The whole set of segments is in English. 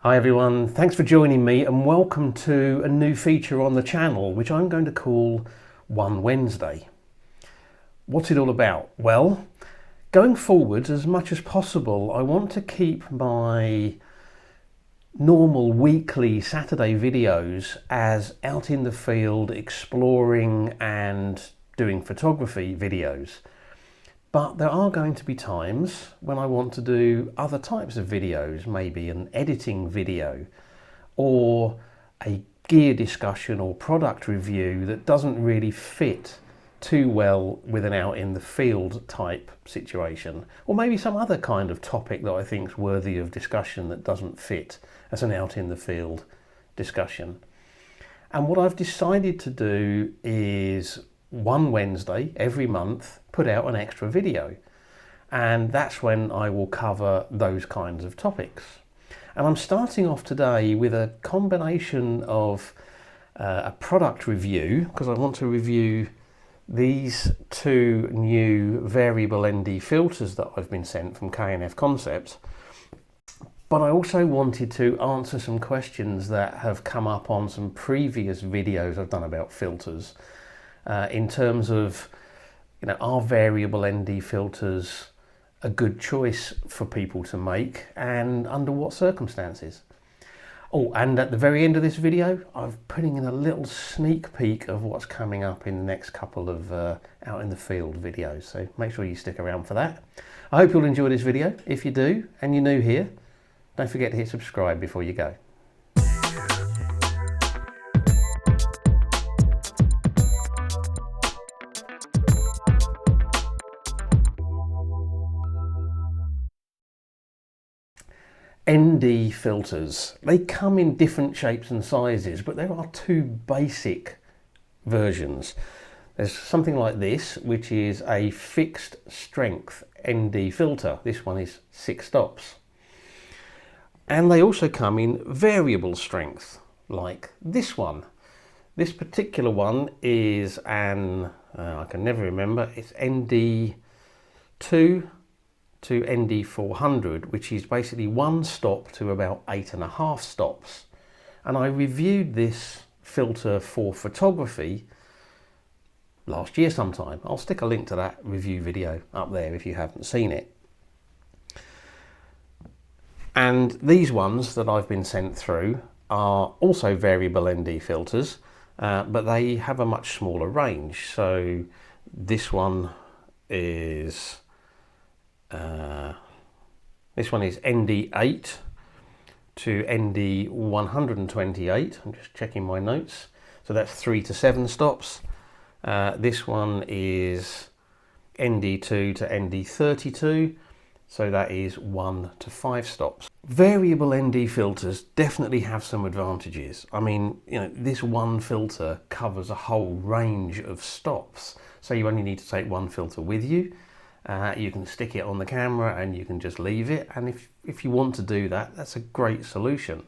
Hi everyone, thanks for joining me and welcome to a new feature on the channel which I'm going to call One Wednesday. What's it all about? Well, going forward as much as possible I want to keep my normal weekly Saturday videos as out in the field exploring and doing photography videos. But there are going to be times when I want to do other types of videos, maybe an editing video or a gear discussion or product review that doesn't really fit too well with an out in the field type situation, or maybe some other kind of topic that I think is worthy of discussion that doesn't fit as an out in the field discussion. And what I've decided to do is one Wednesday every month put out an extra video, and that's when I will cover those kinds of topics. And I'm starting off today with a combination of a product review, because I want to review these two new variable ND filters that I've been sent from K&F Concepts. But I also wanted to answer some questions that have come up on some previous videos I've done about filters. In terms of, are variable ND filters a good choice for people to make, and under what circumstances? Oh, and at the very end of this video, I'm putting in a little sneak peek of what's coming up in the next couple of out in the field videos. So make sure you stick around for that. I hope you'll enjoy this video. If you do, and you're new here, don't forget to hit subscribe before you go. ND filters. They come in different shapes and sizes, but there are two basic versions. There's something like this, which is a fixed strength ND filter. This one is 6 stops. And they also come in variable strength, like this one. This particular one is an, I can never remember, it's ND2 to ND400, which is basically 1 stop to about 8.5 stops. And I reviewed this filter for photography last year sometime. I'll stick a link to that review video up there if you haven't seen it. And these ones that I've been sent through are also variable ND filters, but they have a much smaller range. So this one is ND8 to ND128. I'm just checking my notes. So that's 3 to 7 stops. This one is ND2 to ND32. So that is 1 to 5 stops. Variable ND filters definitely have some advantages. I mean, this one filter covers a whole range of stops. So you only need to take one filter with you. You can stick it on the camera and you can just leave it. And if you want to do that, that's a great solution.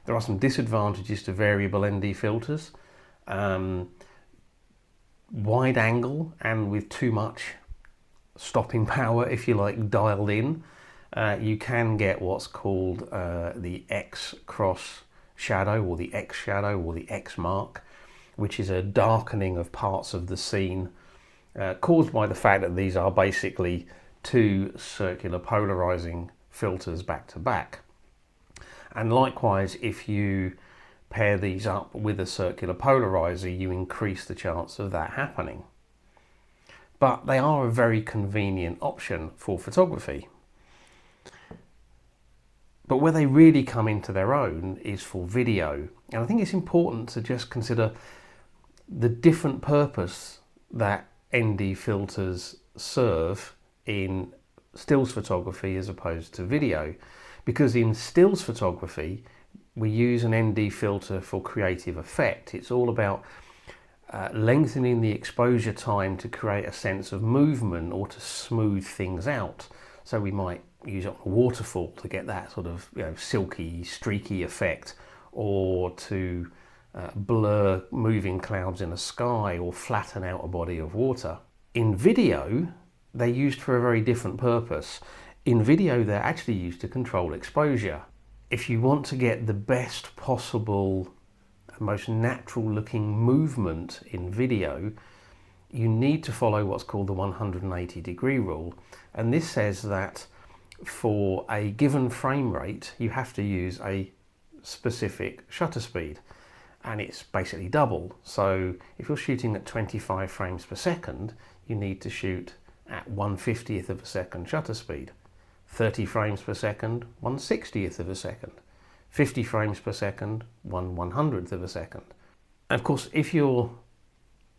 There are some disadvantages to variable ND filters. Wide angle and with too much stopping power, if you like, dialed in, you can get what's called the X cross shadow, or the X shadow, or the X mark, which is a darkening of parts of the scene caused by the fact that these are basically two circular polarizing filters back to back. And likewise, if you pair these up with a circular polarizer, you increase the chance of that happening. But they are a very convenient option for photography. But where they really come into their own is for video. And I think it's important to just consider the different purpose that ND filters serve in stills photography as opposed to video. Because in stills photography, we use an ND filter for creative effect. It's all about lengthening the exposure time to create a sense of movement or to smooth things out. So we might use it on a waterfall to get that sort of silky, streaky effect, or to blur moving clouds in the sky or flatten out a body of water. In video, they're used for a very different purpose. In video, they're actually used to control exposure. if you want to get the best possible, most natural looking movement in video, you need to follow what's called the 180-degree rule. And this says that for a given frame rate, you have to use a specific shutter speed. And it's basically double. So if you're shooting at 25 frames per second, you need to shoot at 1/50th of a second shutter speed. 30 frames per second, 1/60th of a second. 50 frames per second, 1/100th of a second. And of course, if you're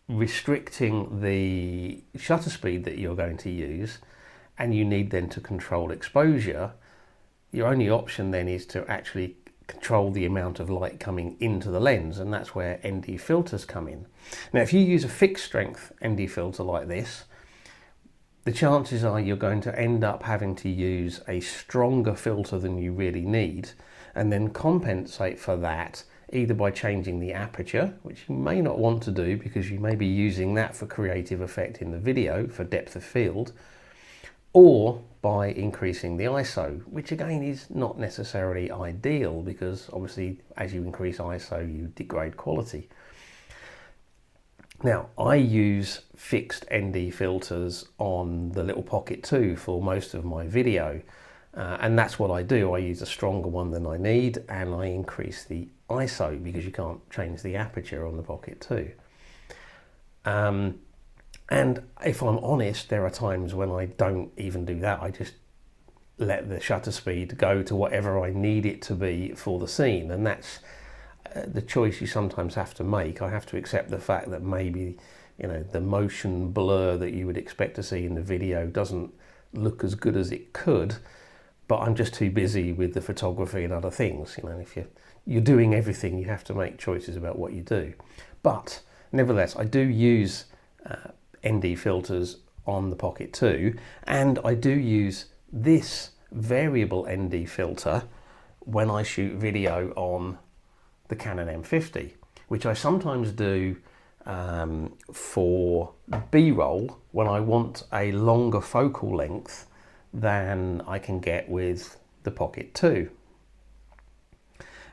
restricting the shutter speed that you're going to use, and you need then to control exposure, your only option then is to actually control the amount of light coming into the lens, and that's where ND filters come in. Now, if you use a fixed strength ND filter like this, the chances are you're going to end up having to use a stronger filter than you really need, and then compensate for that either by changing the aperture, which you may not want to do because you may be using that for creative effect in the video, for depth of field, or by increasing the ISO, which again is not necessarily ideal because obviously as you increase ISO you degrade quality. Now, I use fixed ND filters on the little Pocket 2 for most of my video, and that's what I do. I use a stronger one than I need, and I increase the ISO because you can't change the aperture on the Pocket 2. And if I'm honest, there are times when I don't even do that. I just let the shutter speed go to whatever I need it to be for the scene, and that's the choice you sometimes have to make. I have to accept the fact that maybe, you know, the motion blur that you would expect to see in the video doesn't look as good as it could, but I'm just too busy with the photography and other things. You know, if you're doing everything, you have to make choices about what you do. But nevertheless, I do use ND filters on the Pocket 2, and I do use this variable ND filter when I shoot video on the Canon M50, which I sometimes do for B-roll when I want a longer focal length than I can get with the Pocket 2.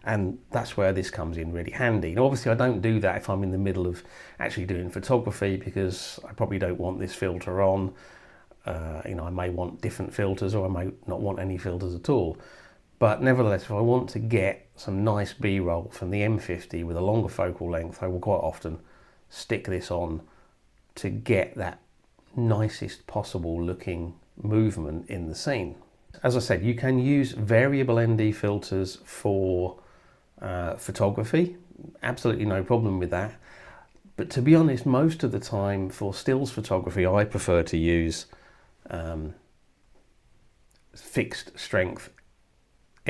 And that's where this comes in really handy. Now, obviously I don't do that if I'm in the middle of actually doing photography, because I probably don't want this filter on. You know, I may want different filters, or I may not want any filters at all. But nevertheless, if I want to get some nice B-roll from the M50 with a longer focal length, I will quite often stick this on to get that nicest possible looking movement in the scene. As I said, you can use variable ND filters for photography, absolutely no problem with that. But to be honest, most of the time for stills photography, I prefer to use fixed strength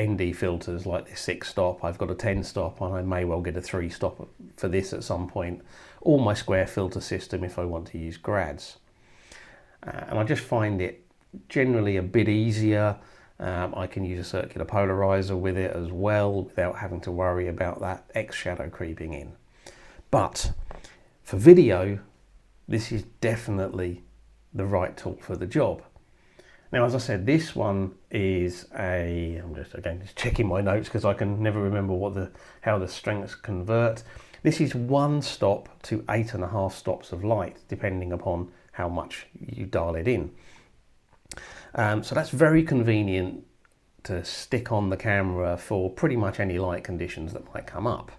ND filters like this 6-stop. I've got a 10-stop, and I may well get a 3-stop for this at some point, or my square filter system if I want to use grads. And I just find it generally a bit easier. I can use a circular polarizer with it as well without having to worry about that X shadow creeping in. But for video, this is definitely the right tool for the job. Now, as I said, this one is I'm just checking my notes because I can never remember how the strengths convert. This is 1 stop to 8.5 stops of light, depending upon how much you dial it in. So that's very convenient to stick on the camera for pretty much any light conditions that might come up.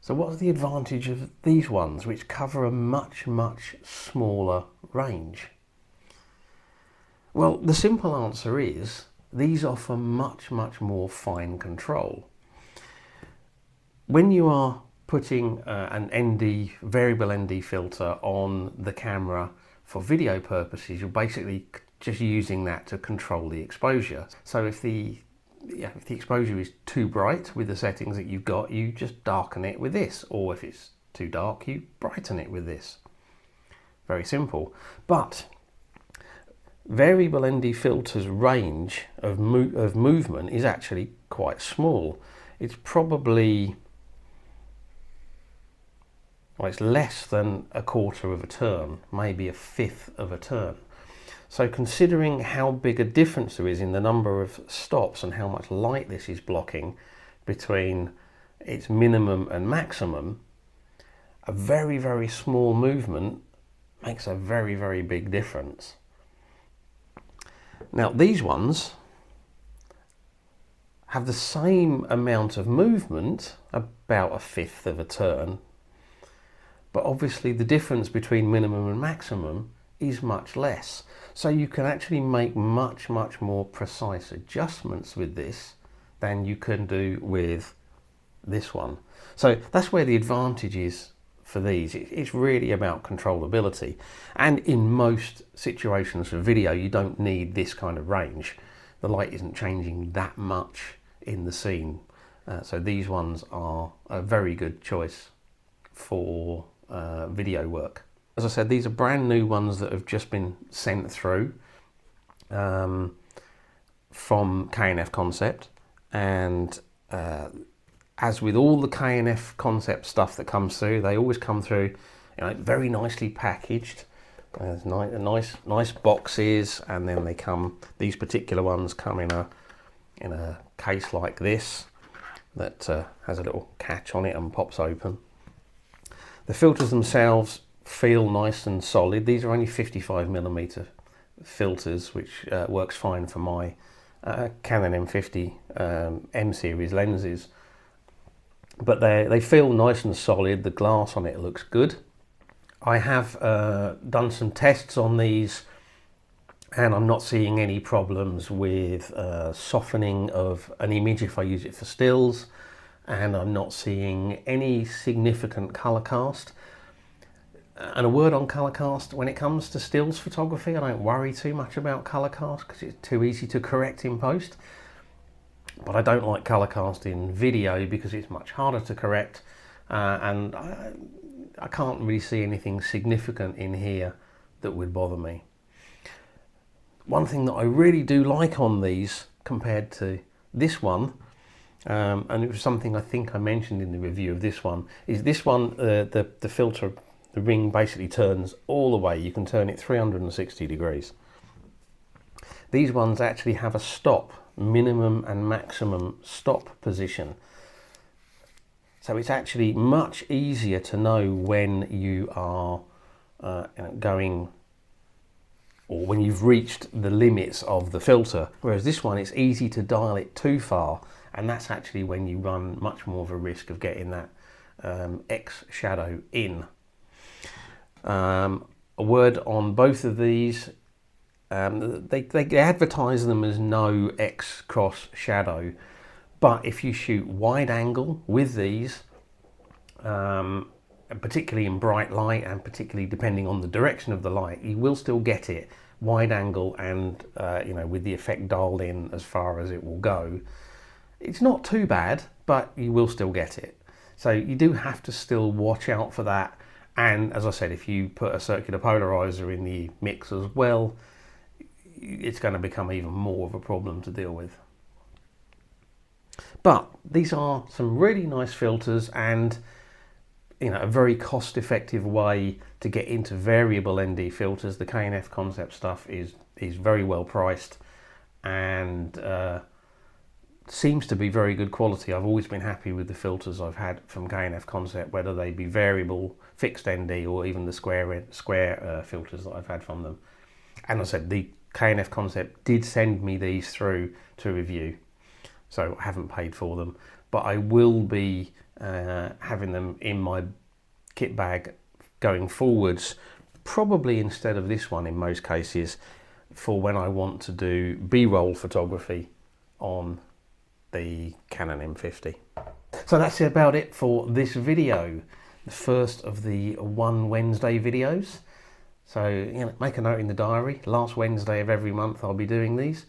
So what's the advantage of these ones, which cover a much, much smaller range? Well, the simple answer is these offer much, much more fine control. When you are putting an variable ND filter on the camera for video purposes, you're basically just using that to control the exposure. So if the exposure is too bright with the settings that you've got, you just darken it with this, or if it's too dark, you brighten it with this. Very simple. But variable ND filter's range of movement is actually quite small. It's probably, well, it's less than 1/4 of a turn, maybe 1/5 of a turn. So considering how big a difference there is in the number of stops and how much light this is blocking between its minimum and maximum, a very, very small movement makes a very, very big difference. Now these ones have the same amount of movement, about a fifth of a turn, but obviously the difference between minimum and maximum is much less. So you can actually make much, much more precise adjustments with this than you can do with this one. So that's where the advantage is for these. It's really about controllability. And in most situations for video, you don't need this kind of range. The light isn't changing that much in the scene. So these ones are a very good choice for video work. As I said, these are brand new ones that have just been sent through from K&F Concept, and as with all the K&F Concept stuff that comes through, they always come through, you know, very nicely packaged. There's nice boxes, and then they come. These particular ones come in a case like this that has a little catch on it and pops open. The filters themselves feel nice and solid. These are only 55mm filters, which works fine for my Canon M50 M series lenses. But they feel nice and solid. The glass on it looks good. I have done some tests on these, and I'm not seeing any problems with softening of an image if I use it for stills, and I'm not seeing any significant color cast. And a word on color cast: when it comes to stills photography, I don't worry too much about color cast because it's too easy to correct in post. But I don't like color cast in video because it's much harder to correct, and I can't really see anything significant in here that would bother me. One thing that I really do like on these compared to this one, and it was something I think I mentioned in the review of this one, is this one, the filter, the ring basically turns all the way. You can turn it 360 degrees. These ones actually have a stop, minimum and maximum stop position. So it's actually much easier to know when you are going, or when you've reached the limits of the filter. Whereas this one, it's easy to dial it too far, and that's actually when you run much more of a risk of getting that X shadow in. A word on both of these. They advertise them as no X cross shadow, but if you shoot wide angle with these, particularly in bright light and particularly depending on the direction of the light, you will still get it wide angle, and you know, with the effect dialed in as far as it will go. It's not too bad, but you will still get it. So you do have to still watch out for that. And as I said, if you put a circular polarizer in the mix as well, it's going to become even more of a problem to deal with. But these are some really nice filters, and you know, a very cost-effective way to get into variable ND filters. The K&F Concept stuff is very well priced, and seems to be very good quality. I've always been happy with the filters I've had from K&F Concept, whether they be variable, fixed ND, or even the square filters that I've had from them. And I said, the K&F Concept did send me these through to review, so I haven't paid for them, but I will be having them in my kit bag going forwards, probably instead of this one in most cases, for when I want to do B-roll photography on the Canon M50. So that's about it for this video, the first of the One Wednesday videos. So, you know, make a note in the diary. Last Wednesday of every month I'll be doing these.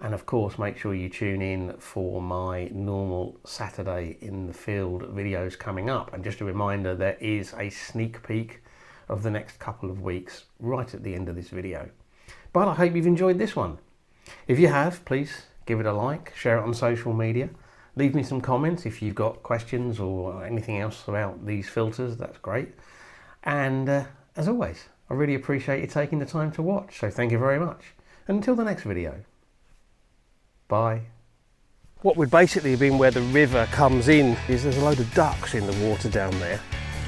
And of course, make sure you tune in for my normal Saturday in the field videos coming up. And just a reminder, there is a sneak peek of the next couple of weeks right at the end of this video. But I hope you've enjoyed this one. If you have, please give it a like, share it on social media. Leave me some comments if you've got questions or anything else about these filters. That's great. And as always, I really appreciate you taking the time to watch, so thank you very much. And until the next video, bye. What would basically have been where the river comes in is there's a load of ducks in the water down there.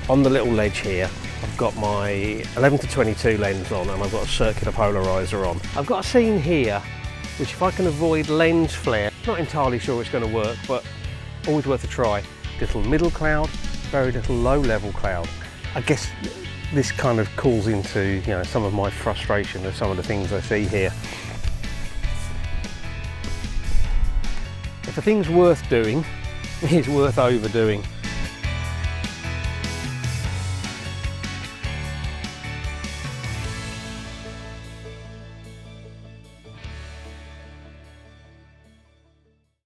On the little ledge here, I've got my 11-22 lens on and I've got a circular polarizer on. I've got a scene here, which if I can avoid lens flare, not entirely sure it's going to work, but always worth a try. Little middle cloud, very little low level cloud. I guess this kind of calls into, some of my frustration with some of the things I see here. If a thing's worth doing, it's worth overdoing.